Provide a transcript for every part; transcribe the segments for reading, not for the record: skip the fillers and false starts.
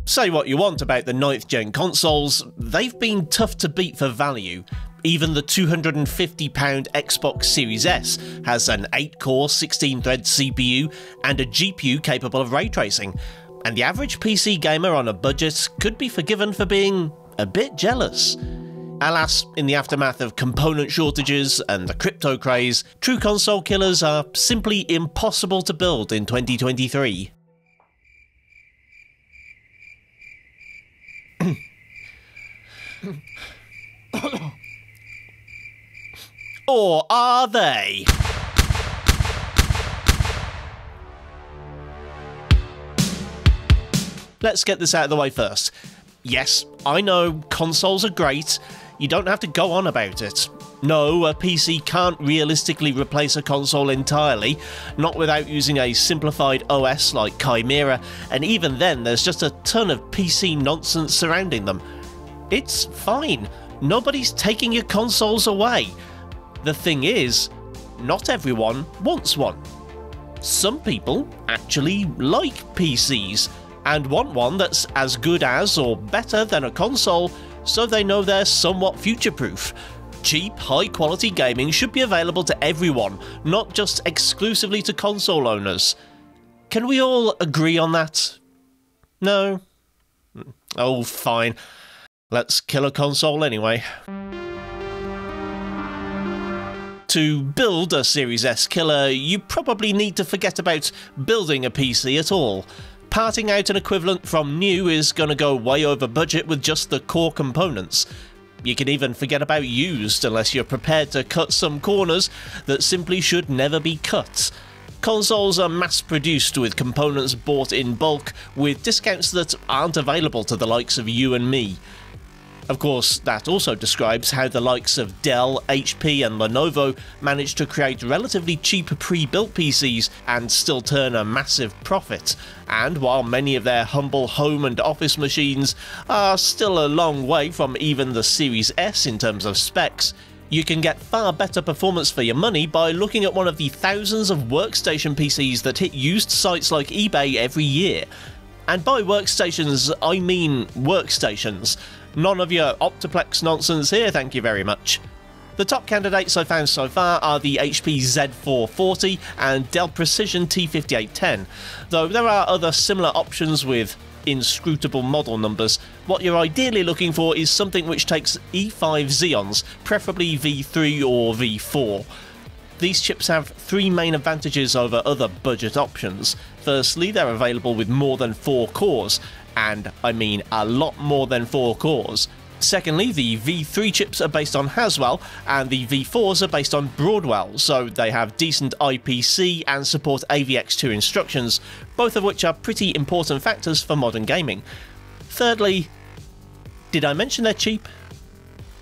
Say what you want about the 9th gen consoles, they've been tough to beat for value. Even the £250 Xbox Series S has an 8-core 16-thread CPU and a GPU capable of ray tracing, and the average PC gamer on a budget could be forgiven for being a bit jealous. Alas, in the aftermath of component shortages and the crypto craze, true console killers are simply impossible to build in 2023. Or are they? Let's get this out of the way first. Yes, I know consoles are great, you don't have to go on about it. No, a PC can't realistically replace a console entirely, not without using a simplified OS like Chimera, and even then there's just a ton of PC nonsense surrounding them. It's fine, nobody's taking your consoles away. The thing is, not everyone wants one. Some people actually like PCs, and want one that's as good as or better than a console, so they know they're somewhat future-proof. Cheap, high-quality gaming should be available to everyone, not just exclusively to console owners. Can we all agree on that? No? Oh, fine. Let's kill a console anyway. To build a Series S killer, you probably need to forget about building a PC at all. Parting out an equivalent from new is going to go way over budget with just the core components. You can even forget about used unless you're prepared to cut some corners that simply should never be cut. Consoles are mass-produced with components bought in bulk, with discounts that aren't available to the likes of you and me. Of course, that also describes how the likes of Dell, HP and Lenovo managed to create relatively cheap pre-built PCs and still turn a massive profit. And while many of their humble home and office machines are still a long way from even the Series S in terms of specs, you can get far better performance for your money by looking at one of the thousands of workstation PCs that hit used sites like eBay every year. And by workstations, I mean workstations. None of your Optiplex nonsense here, thank you very much. The top candidates I found so far are the HP Z440 and Dell Precision T5810, though there are other similar options with inscrutable model numbers. What you're ideally looking for is something which takes E5 Xeons, preferably V3 or V4. These chips have three main advantages over other budget options. Firstly, they're available with more than 4 cores, and I mean a lot more than 4 cores. Secondly, the V3 chips are based on Haswell, and the V4s are based on Broadwell, so they have decent IPC and support AVX2 instructions, both of which are pretty important factors for modern gaming. Thirdly, did I mention they're cheap?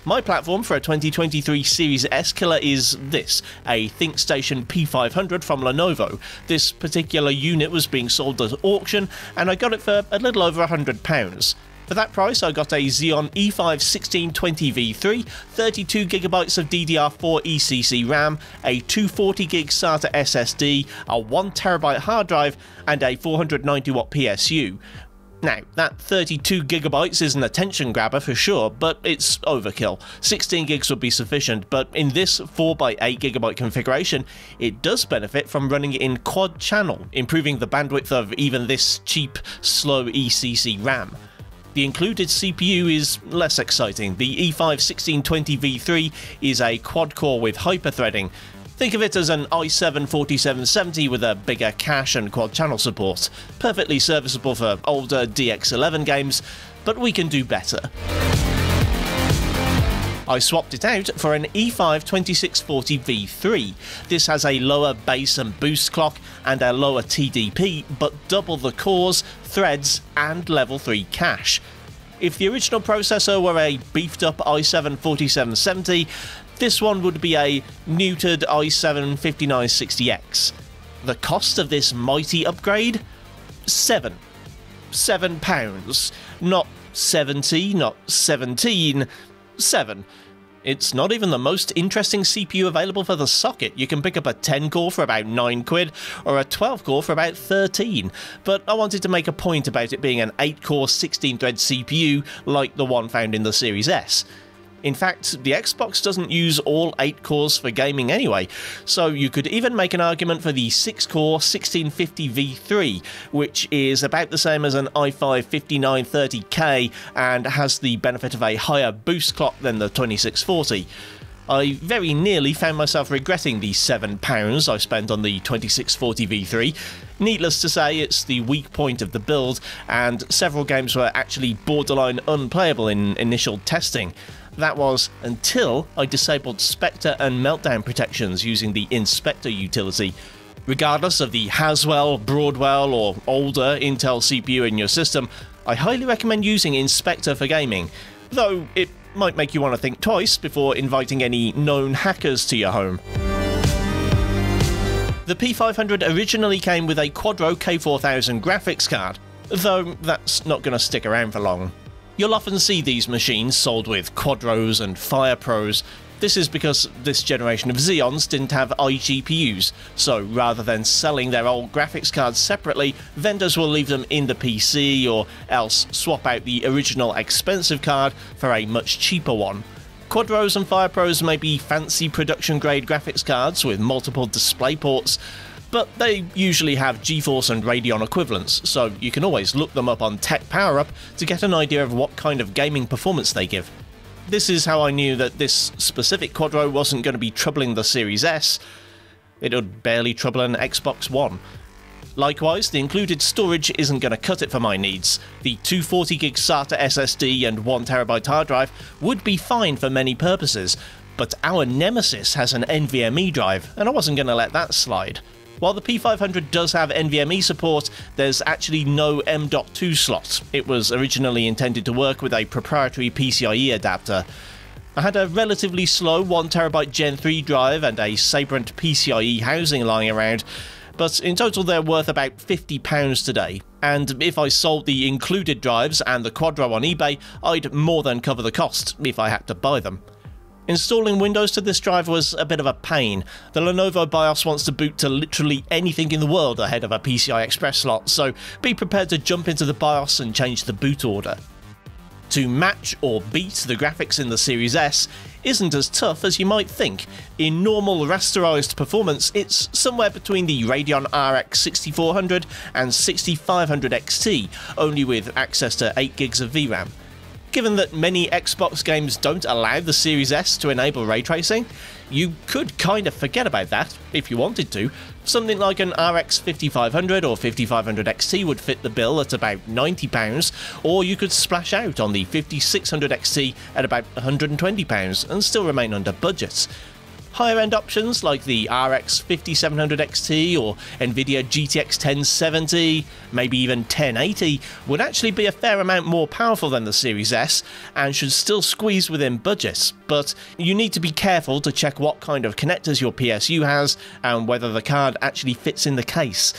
My platform for a 2023 Series S killer is this, a ThinkStation P500 from Lenovo. This particular unit was being sold at auction, and I got it for a little over £100. For that price, I got a Xeon E5 1620v3, 32GB of DDR4 ECC RAM, a 240GB SATA SSD, a 1TB hard drive, and a 490W PSU. Now, that 32GB is an attention grabber for sure, but it's overkill. 16GB would be sufficient, but in this 4x8GB configuration, it does benefit from running it in quad channel, improving the bandwidth of even this cheap, slow ECC RAM. The included CPU is less exciting. The E5 1620v3 is a quad-core with hyperthreading. Think of it as an i7-4770 with a bigger cache and quad-channel support. Perfectly serviceable for older DX11 games, but we can do better. I swapped it out for an E5 2640v3. This has a lower base and boost clock and a lower TDP, but double the cores, threads, and level 3 cache. If the original processor were a beefed up i7-4770, this one would be a neutered i7-5960X. The cost of this mighty upgrade? £7. £7. Not 70, not 17, 7. It's not even the most interesting CPU available for the socket. You can pick up a 10 core for about 9 quid, or a 12 core for about 13, but I wanted to make a point about it being an 8 core 16 thread CPU like the one found in the Series S. In fact, the Xbox doesn't use all 8 cores for gaming anyway, so you could even make an argument for the 6-core 1650 V3, which is about the same as an i5 5930K and has the benefit of a higher boost clock than the 2640. I very nearly found myself regretting the £7 I spent on the 2640 V3. Needless to say, it's the weak point of the build, and several games were actually borderline unplayable in initial testing. That was until I disabled Spectre and Meltdown protections using the Inspector utility. Regardless of the Haswell, Broadwell or older Intel CPU in your system, I highly recommend using Inspector for gaming, though it might make you want to think twice before inviting any known hackers to your home. The P500 originally came with a Quadro K4000 graphics card, though that's not going to stick around for long. You'll often see these machines sold with Quadros and Fire Pros. This is because this generation of Xeons didn't have iGPUs, so rather than selling their old graphics cards separately, vendors will leave them in the PC or else swap out the original expensive card for a much cheaper one. Quadros and Fire Pros may be fancy production grade graphics cards with multiple display ports, but they usually have GeForce and Radeon equivalents, so you can always look them up on Tech PowerUp to get an idea of what kind of gaming performance they give. This is how I knew that this specific Quadro wasn't going to be troubling the Series S. It would barely trouble an Xbox One. Likewise, the included storage isn't going to cut it for my needs. The 240GB SATA SSD and 1TB hard drive would be fine for many purposes, but our Nemesis has an NVMe drive, and I wasn't going to let that slide. While the P500 does have NVMe support, there's actually no M.2 slot. It was originally intended to work with a proprietary PCIe adapter. I had a relatively slow 1TB Gen 3 drive and a Sabrent PCIe housing lying around, but in total they're worth about £50 today, and if I sold the included drives and the Quadro on eBay, I'd more than cover the cost if I had to buy them. Installing Windows to this drive was a bit of a pain. The Lenovo BIOS wants to boot to literally anything in the world ahead of a PCI Express slot, so be prepared to jump into the BIOS and change the boot order. To match or beat the graphics in the Series S isn't as tough as you might think. In normal rasterized performance, it's somewhere between the Radeon RX 6400 and 6500 XT, only with access to 8GB of VRAM. Given that many Xbox games don't allow the Series S to enable ray tracing, you could kind of forget about that if you wanted to. Something like an RX 5500 or 5500 XT would fit the bill at about £90, or you could splash out on the 5600 XT at about £120 and still remain under budget. Higher end options like the RX 5700 XT or Nvidia GTX 1070, maybe even 1080, would actually be a fair amount more powerful than the Series S and should still squeeze within budget, but you need to be careful to check what kind of connectors your PSU has and whether the card actually fits in the case.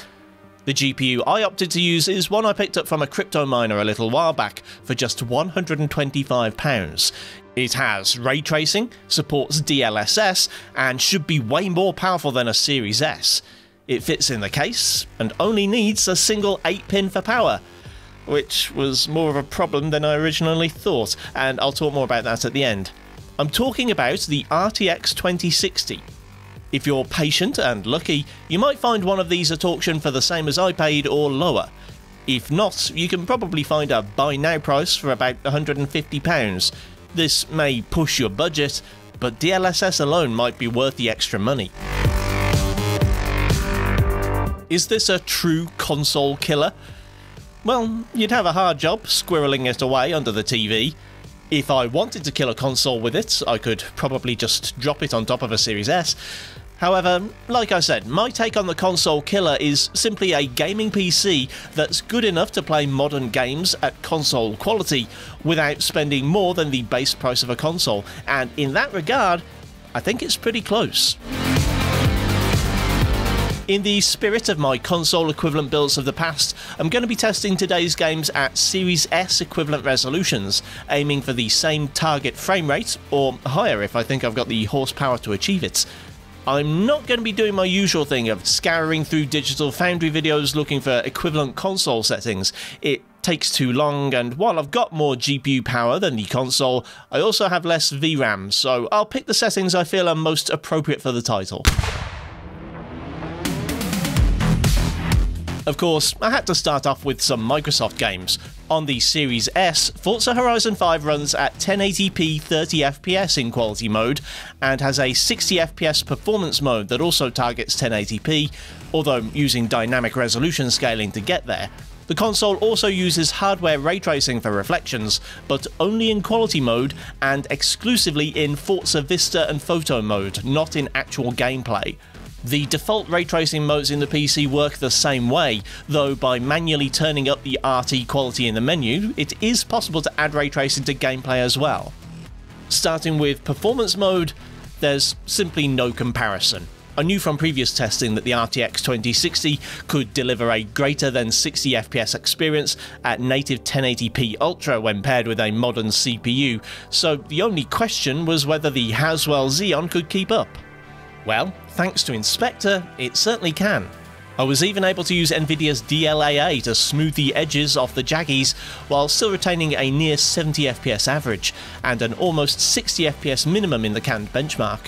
The GPU I opted to use is one I picked up from a crypto miner a little while back for just £125. It has ray tracing, supports DLSS, and should be way more powerful than a Series S. It fits in the case, and only needs a single 8-pin for power, which was more of a problem than I originally thought, and I'll talk more about that at the end. I'm talking about the RTX 2060. If you're patient and lucky, you might find one of these at auction for the same as I paid or lower. If not, you can probably find a buy now price for about £150. This may push your budget, but DLSS alone might be worth the extra money. Is this a true console killer? Well, you'd have a hard job squirreling it away under the TV. If I wanted to kill a console with it, I could probably just drop it on top of a Series S. However, like I said, my take on the console killer is simply a gaming PC that's good enough to play modern games at console quality without spending more than the base price of a console, and in that regard, I think it's pretty close. In the spirit of my console equivalent builds of the past, I'm going to be testing today's games at Series S equivalent resolutions, aiming for the same target frame rate, or higher if I think I've got the horsepower to achieve it. I'm not going to be doing my usual thing of scouring through Digital Foundry videos looking for equivalent console settings. It takes too long, and while I've got more GPU power than the console, I also have less VRAM, so I'll pick the settings I feel are most appropriate for the title. Of course, I had to start off with some Microsoft games. On the Series S, Forza Horizon 5 runs at 1080p 30fps in quality mode, and has a 60fps performance mode that also targets 1080p, although using dynamic resolution scaling to get there. The console also uses hardware ray tracing for reflections, but only in quality mode and exclusively in Forza Vista and photo mode, not in actual gameplay. The default ray tracing modes in the PC work the same way, though by manually turning up the RT quality in the menu, it is possible to add ray tracing to gameplay as well. Starting with performance mode, there's simply no comparison. I knew from previous testing that the RTX 2060 could deliver a greater than 60fps experience at native 1080p Ultra when paired with a modern CPU, so the only question was whether the Haswell Xeon could keep up. Well, thanks to Inspector, it certainly can. I was even able to use Nvidia's DLAA to smooth the edges off the jaggies while still retaining a near 70fps average and an almost 60fps minimum in the canned benchmark.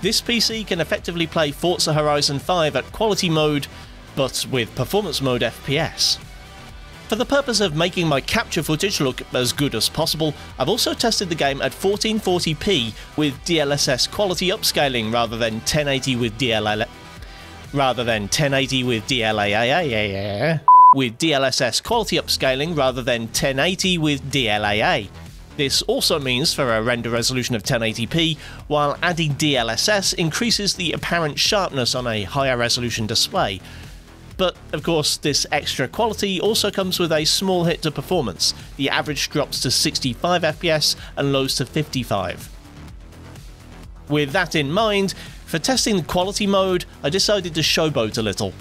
This PC can effectively play Forza Horizon 5 at quality mode, but with performance mode FPS. For the purpose of making my capture footage look as good as possible, I've also tested the game at 1440p with DLSS quality upscaling rather than 1080 with DLAA. With DLSS quality upscaling rather than 1080 with DLAA. This also means for a render resolution of 1080p, while adding DLSS increases the apparent sharpness on a higher resolution display. But, of course, this extra quality also comes with a small hit to performance. The average drops to 65fps and lows to 55. With that in mind, for testing the quality mode, I decided to showboat a little.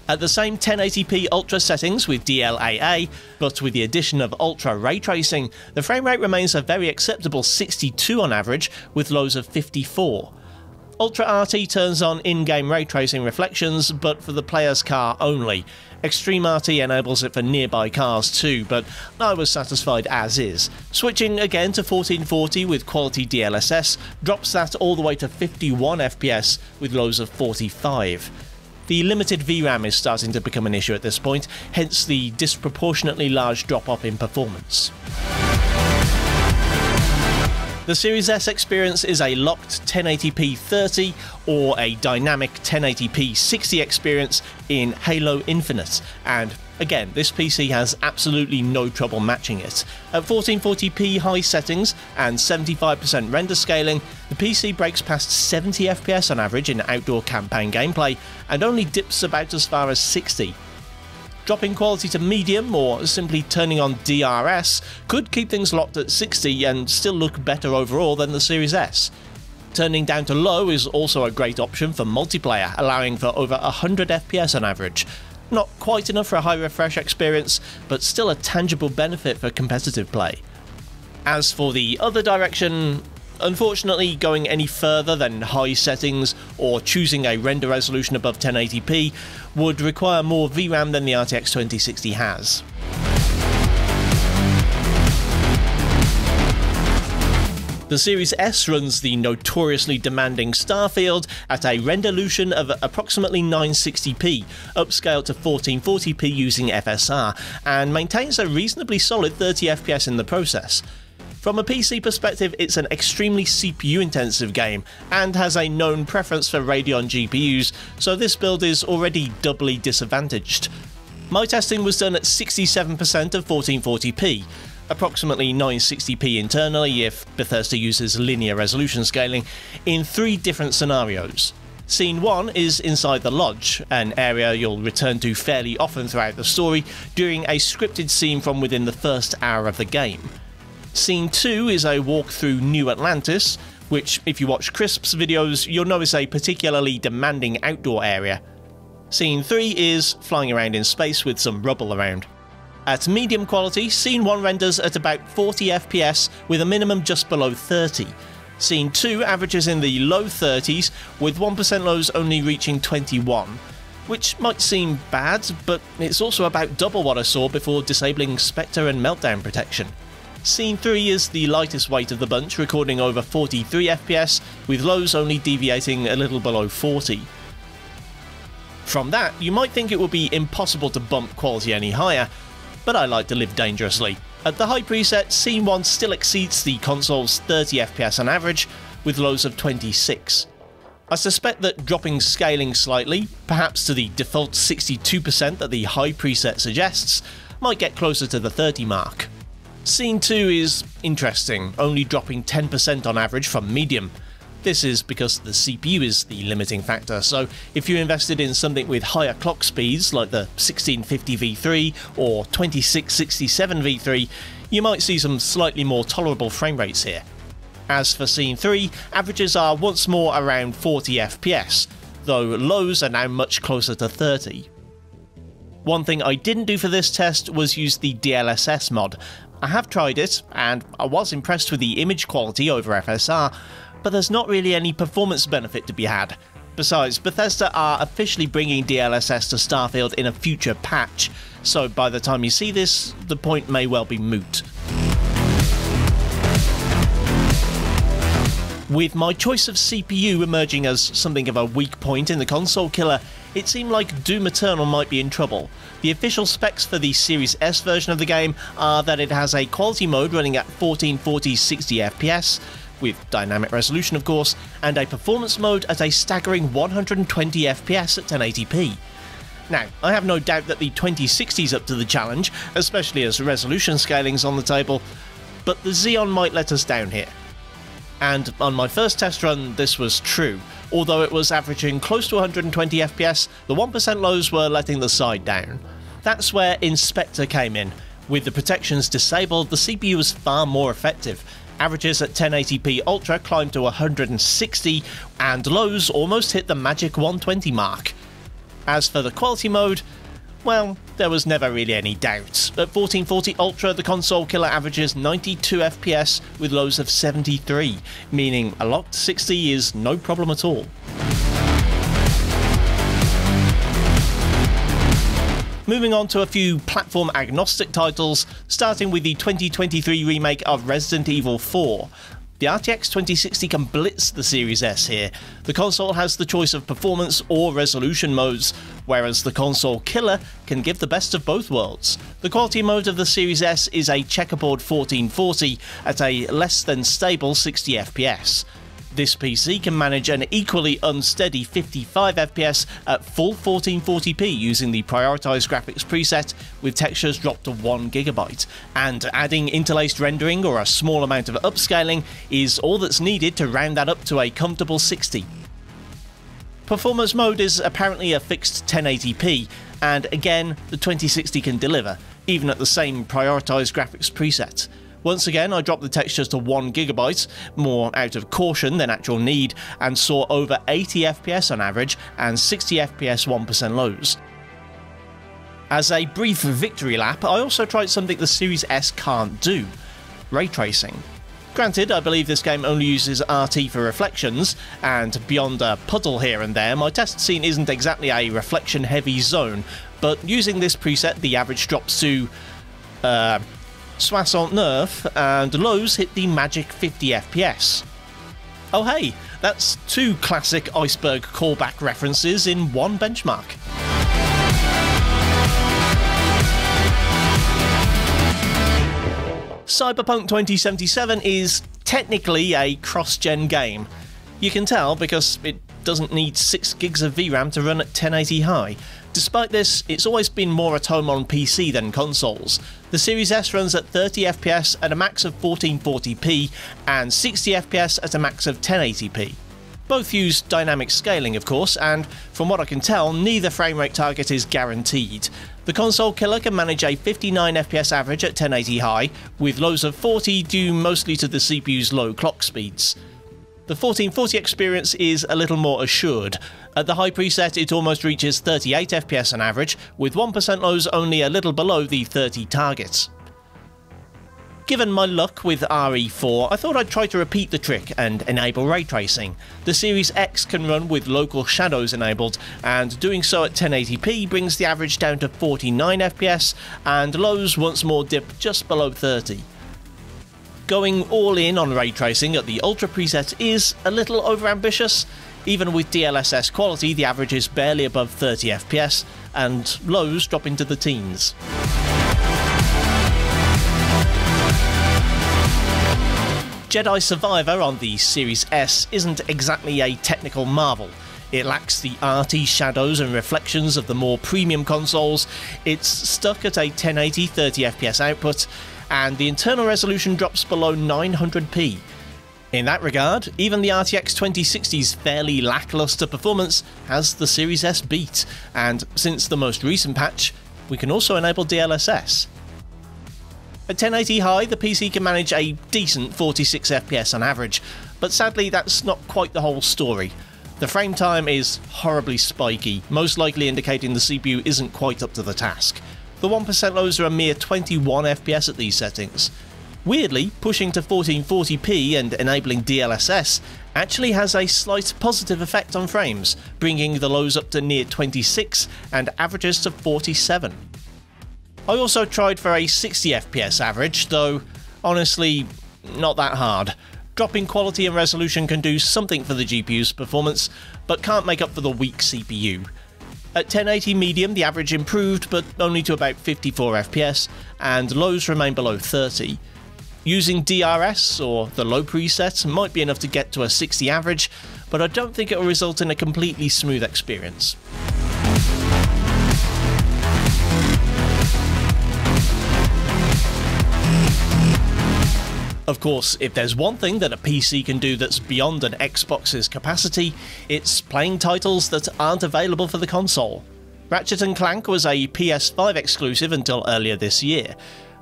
At the same 1080p Ultra settings with DLAA, but with the addition of Ultra ray tracing, the frame rate remains a very acceptable 62 on average, with lows of 54. Ultra RT turns on in-game ray tracing reflections, but for the player's car only. Extreme RT enables it for nearby cars too, but I was satisfied as is. Switching again to 1440 with quality DLSS drops that all the way to 51 FPS with lows of 45. The limited VRAM is starting to become an issue at this point, hence the disproportionately large drop-off in performance. The Series S experience is a locked 1080p 30 or a dynamic 1080p 60 experience in Halo Infinite, and again, this PC has absolutely no trouble matching it. At 1440p high settings and 75% render scaling, the PC breaks past 70fps on average in outdoor campaign gameplay and only dips about as far as 60. Dropping quality to medium or simply turning on DRS could keep things locked at 60 and still look better overall than the Series S. Turning down to low is also a great option for multiplayer, allowing for over 100 FPS on average. Not quite enough for a high refresh experience, but still a tangible benefit for competitive play. As for the other direction, unfortunately, going any further than high settings or choosing a render resolution above 1080p would require more VRAM than the RTX 2060 has. The Series S runs the notoriously demanding Starfield at a resolution of approximately 960p, upscaled to 1440p using FSR, and maintains a reasonably solid 30fps in the process. From a PC perspective, it's an extremely CPU-intensive game, and has a known preference for Radeon GPUs, so this build is already doubly disadvantaged. My testing was done at 67% of 1440p, approximately 960p internally if Bethesda uses linear resolution scaling, in 3 different scenarios. Scene 1 is inside the lodge, an area you'll return to fairly often throughout the story during a scripted scene from within the first hour of the game. Scene 2 is a walk through New Atlantis, which, if you watch Crisp's videos, you'll know is a particularly demanding outdoor area. Scene 3 is flying around in space with some rubble around. At medium quality, Scene 1 renders at about 40 FPS with a minimum just below 30. Scene 2 averages in the low 30s with 1% lows only reaching 21, which might seem bad, but it's also about double what I saw before disabling Spectre and Meltdown protection. Scene 3 is the lightest weight of the bunch, recording over 43 FPS with lows only deviating a little below 40. From that, you might think it would be impossible to bump quality any higher, but I like to live dangerously. At the high preset, Scene 1 still exceeds the console's 30 FPS on average, with lows of 26. I suspect that dropping scaling slightly, perhaps to the default 62% that the high preset suggests, might get closer to the 30 mark. Scene 2 is interesting, only dropping 10% on average from medium. This is because the CPU is the limiting factor, so if you invested in something with higher clock speeds like the 1650 V3 or 2667 V3, you might see some slightly more tolerable frame rates here. As for Scene 3, averages are once more around 40 FPS, though lows are now much closer to 30. One thing I didn't do for this test was use the DLSS mod. I have tried it, and I was impressed with the image quality over FSR, but there's not really any performance benefit to be had. Besides, Bethesda are officially bringing DLSS to Starfield in a future patch, so by the time you see this, the point may well be moot. With my choice of CPU emerging as something of a weak point in the console killer, it seemed like Doom Eternal might be in trouble. The official specs for the Series S version of the game are that it has a quality mode running at 1440 60 FPS, with dynamic resolution of course, and a performance mode at a staggering 120 FPS at 1080p. Now, I have no doubt that the 2060 is up to the challenge, especially as resolution scaling's on the table, but the Xeon might let us down here. And on my first test run, this was true. Although it was averaging close to 120 FPS, the 1% lows were letting the side down. That's where Inspector came in. With the protections disabled, the CPU was far more effective. Averages at 1080p Ultra climbed to 160, and lows almost hit the magic 120 mark. As for the quality mode, well, there was never really any doubt. At 1440 Ultra, the console killer averages 92 FPS with lows of 73, meaning a locked 60 is no problem at all. Moving on to a few platform-agnostic titles, starting with the 2023 remake of Resident Evil 4. The RTX 2060 can blitz the Series S here. The console has the choice of performance or resolution modes, whereas the console killer can give the best of both worlds. The quality mode of the Series S is a checkerboard 1440 at a less than stable 60 FPS. This PC can manage an equally unsteady 55 FPS at full 1440p using the prioritized graphics preset with textures dropped to 1GB, and adding interlaced rendering or a small amount of upscaling is all that's needed to round that up to a comfortable 60. Performance mode is apparently a fixed 1080p, and again, the 2060 can deliver, even at the same prioritized graphics preset. Once again, I dropped the textures to 1GB, more out of caution than actual need, and saw over 80 FPS on average and 60 FPS 1% lows. As a brief victory lap, I also tried something the Series S can't do: ray tracing. Granted, I believe this game only uses RT for reflections, and beyond a puddle here and there, my test scene isn't exactly a reflection-heavy zone, but using this preset, the average drops to 69, and lows hit the magic 50 FPS. Oh hey, that's two classic Iceberg callback references in one benchmark. Cyberpunk 2077 is technically a cross-gen game. You can tell because it doesn't need 6 gigs of VRAM to run at 1080 high. Despite this, it's always been more at home on PC than consoles. The Series S runs at 30 FPS at a max of 1440p and 60 FPS at a max of 1080p. Both use dynamic scaling of course, and from what I can tell, neither frame rate target is guaranteed. The console killer can manage a 59 FPS average at 1080 high, with lows of 40 due mostly to the CPU's low clock speeds. The 1440 experience is a little more assured. At the high preset it almost reaches 38 FPS on average, with 1% lows only a little below the 30 targets. Given my luck with RE4, I thought I'd try to repeat the trick and enable ray tracing. The Series X can run with local shadows enabled, and doing so at 1080p brings the average down to 49 FPS, and lows once more dip just below 30. Going all in on ray tracing at the Ultra preset is a little overambitious. Even with DLSS quality, the average is barely above 30 FPS, and lows drop into the teens. Jedi Survivor on the Series S isn't exactly a technical marvel. It lacks the arty shadows and reflections of the more premium consoles, it's stuck at a 1080 30fps output, and the internal resolution drops below 900p. In that regard, even the RTX 2060's fairly lackluster performance has the Series S beat, and since the most recent patch, we can also enable DLSS. At 1080 high, the PC can manage a decent 46 FPS on average, but sadly that's not quite the whole story. The frame time is horribly spiky, most likely indicating the CPU isn't quite up to the task. The 1% lows are a mere 21 FPS at these settings. Weirdly, pushing to 1440p and enabling DLSS actually has a slight positive effect on frames, bringing the lows up to near 26 and averages to 47. I also tried for a 60 FPS average, though honestly, not that hard. Dropping quality and resolution can do something for the GPU's performance, but can't make up for the weak CPU. At 1080 medium, the average improved, but only to about 54 FPS, and lows remain below 30. Using DRS, or the low preset, might be enough to get to a 60 average, but I don't think it will result in a completely smooth experience. Of course, if there's one thing that a PC can do that's beyond an Xbox's capacity, it's playing titles that aren't available for the console. Ratchet and Clank was a PS5 exclusive until earlier this year.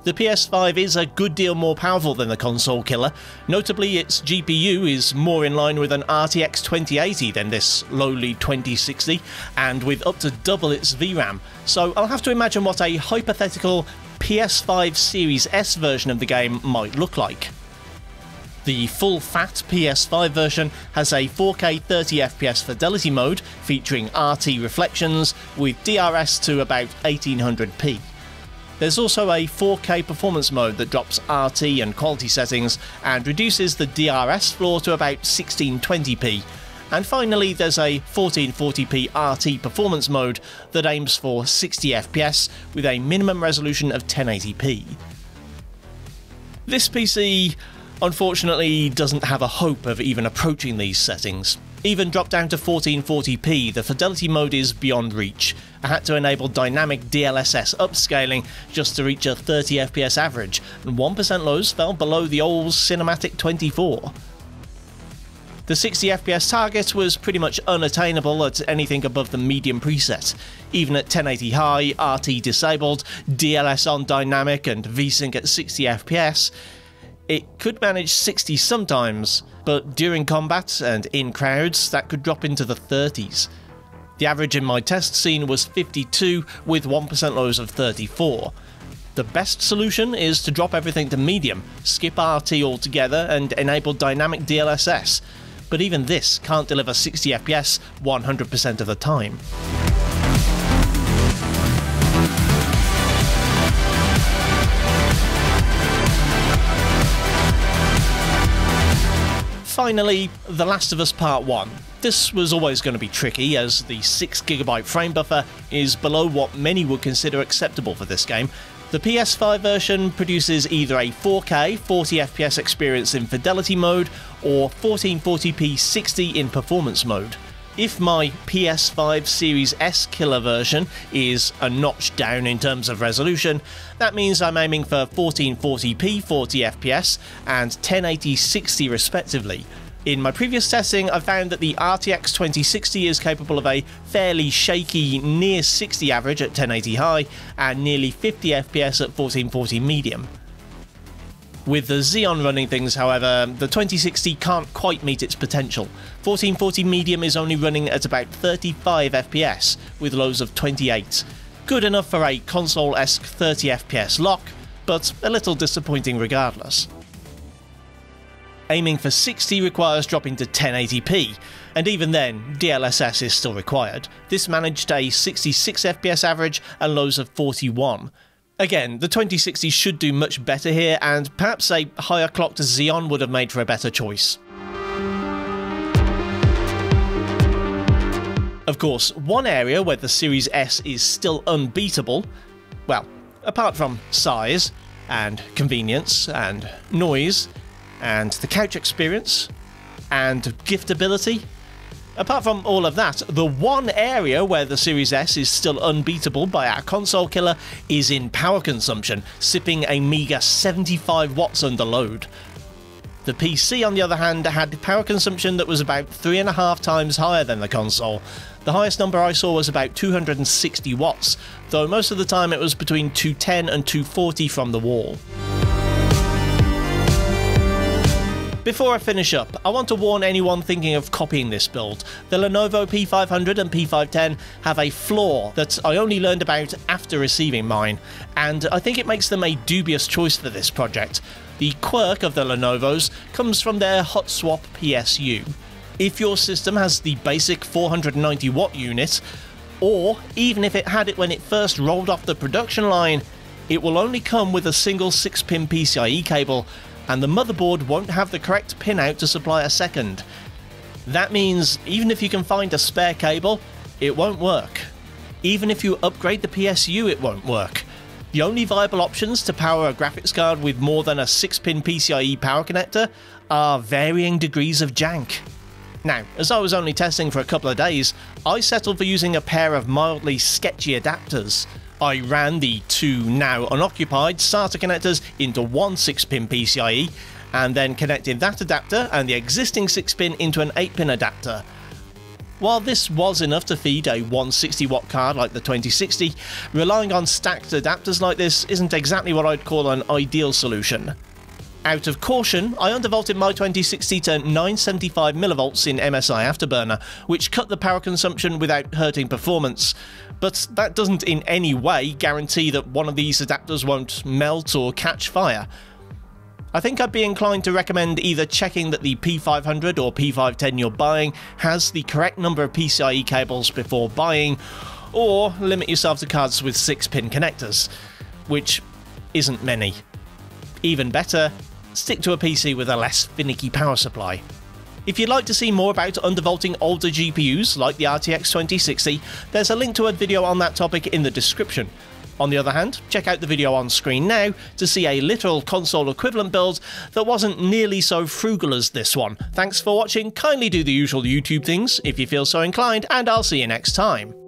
The PS5 is a good deal more powerful than the console killer, notably its GPU is more in line with an RTX 2080 than this lowly 2060, and with up to double its VRAM, so I'll have to imagine what a hypothetical PS5 Series S version of the game might look like. The full-fat PS5 version has a 4K 30fps fidelity mode featuring RT reflections with DRS to about 1800p. There's also a 4K performance mode that drops RT and quality settings and reduces the DRS floor to about 1620p. And finally, there's a 1440p RT performance mode that aims for 60 FPS with a minimum resolution of 1080p. This PC, unfortunately, doesn't have a hope of even approaching these settings. Even dropped down to 1440p, the fidelity mode is beyond reach. I had to enable dynamic DLSS upscaling just to reach a 30 FPS average, and 1% lows fell below the old cinematic 24. The 60 FPS target was pretty much unattainable at anything above the medium preset. Even at 1080 high, RT disabled, DLS on dynamic and VSync at 60 FPS, it could manage 60 sometimes, but during combat and in crowds that could drop into the 30s. The average in my test scene was 52 with 1% lows of 34. The best solution is to drop everything to medium, skip RT altogether and enable dynamic DLSS. But even this can't deliver 60 FPS 100% of the time. Finally, The Last of Us Part 1. This was always going to be tricky, as the 6GB frame buffer is below what many would consider acceptable for this game. The PS5 version produces either a 4K 40fps experience in fidelity mode or 1440p 60 in performance mode. If my PS5 Series S killer version is a notch down in terms of resolution, that means I'm aiming for 1440p 40fps and 1080 60 respectively. In my previous testing, I found that the RTX 2060 is capable of a fairly shaky near 60 average at 1080 high and nearly 50 FPS at 1440 medium. With the Xeon running things, however, the 2060 can't quite meet its potential. 1440 medium is only running at about 35 FPS, with lows of 28. Good enough for a console-esque 30 FPS lock, but a little disappointing regardless. Aiming for 60 requires dropping to 1080p, and even then, DLSS is still required. This managed a 66 FPS average and lows of 41. Again, the 2060 should do much better here, and perhaps a higher clocked Xeon would have made for a better choice. Of course, one area where the Series S is still unbeatable, well, apart from size, and convenience, and noise, and the couch experience, and giftability. Apart from all of that, the one area where the Series S is still unbeatable by our console killer is in power consumption, sipping a meager 75 watts under load. The PC, on the other hand, had power consumption that was about 3.5 times higher than the console. The highest number I saw was about 260 watts, though most of the time it was between 210 and 240 from the wall. Before I finish up, I want to warn anyone thinking of copying this build. The Lenovo P500 and P510 have a flaw that I only learned about after receiving mine, and I think it makes them a dubious choice for this project. The quirk of the Lenovos comes from their hot swap PSU. If your system has the basic 490 watt unit, or even if it had it when it first rolled off the production line, it will only come with a single 6-pin PCIe cable, and the motherboard won't have the correct pin out to supply a second. That means even if you can find a spare cable, it won't work. Even if you upgrade the PSU, it won't work. The only viable options to power a graphics card with more than a 6-pin PCIe power connector are varying degrees of jank. Now, as I was only testing for a couple of days, I settled for using a pair of mildly sketchy adapters. I ran the two now unoccupied SATA connectors into one 6-pin PCIe, and then connected that adapter and the existing 6-pin into an 8-pin adapter. While this was enough to feed a 160 watt card like the 2060, relying on stacked adapters like this isn't exactly what I'd call an ideal solution. Out of caution, I undervolted my 2060 to 975 mV in MSI Afterburner, which cut the power consumption without hurting performance. But that doesn't in any way guarantee that one of these adapters won't melt or catch fire. I think I'd be inclined to recommend either checking that the P500 or P510 you're buying has the correct number of PCIe cables before buying, or limit yourself to cards with 6-pin connectors, which isn't many. Even better, stick to a PC with a less finicky power supply. If you'd like to see more about undervolting older GPUs like the RTX 2060, there's a link to a video on that topic in the description. On the other hand, check out the video on screen now to see a literal console equivalent build that wasn't nearly so frugal as this one. Thanks for watching, kindly do the usual YouTube things if you feel so inclined, and I'll see you next time.